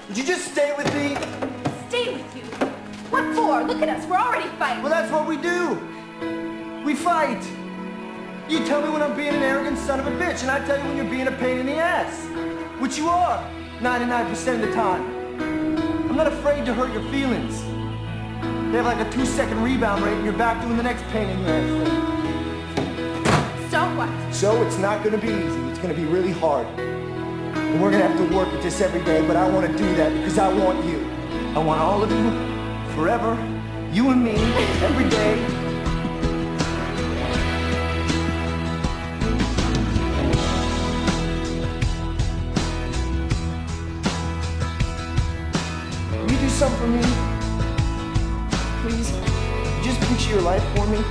Would you just stay with me? Stay with you? What for? Look at us, we're already fighting. Well, that's what we do. We fight. You tell me when I'm being an arrogant son of a bitch, and I tell you when you're being a pain in the ass. Which you are, 99% of the time. I'm not afraid to hurt your feelings. They have like a 2-second rebound rate, and you're back doing the next pain in the ass thing. So what? So it's not gonna be easy. It's gonna be really hard. And we're gonna have to work at this every day, but I wanna do that because I want you. I want all of you, forever, you and me, every day. Will you do something for me? Please? Just picture your life for me.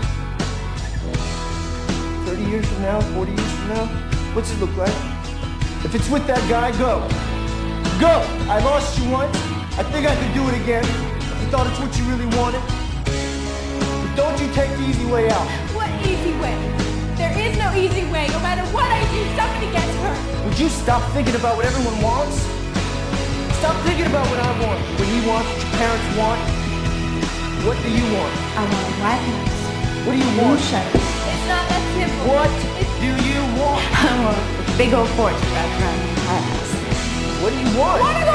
30 years from now, 40 years from now, what's it look like? If it's with that guy, go. Go! I lost you once. I think I could do it again. You thought it's what you really wanted. But don't you take the easy way out. What easy way? There is no easy way. No matter what I do, somebody gets hurt. Would you stop thinking about what everyone wants? Stop thinking about what I want, what he wants, what your parents want. What do you want? I want a white house. What do you want? It's not that simple. What do you want? I want a big old fortune wrapped around my house. What do you want? I want to go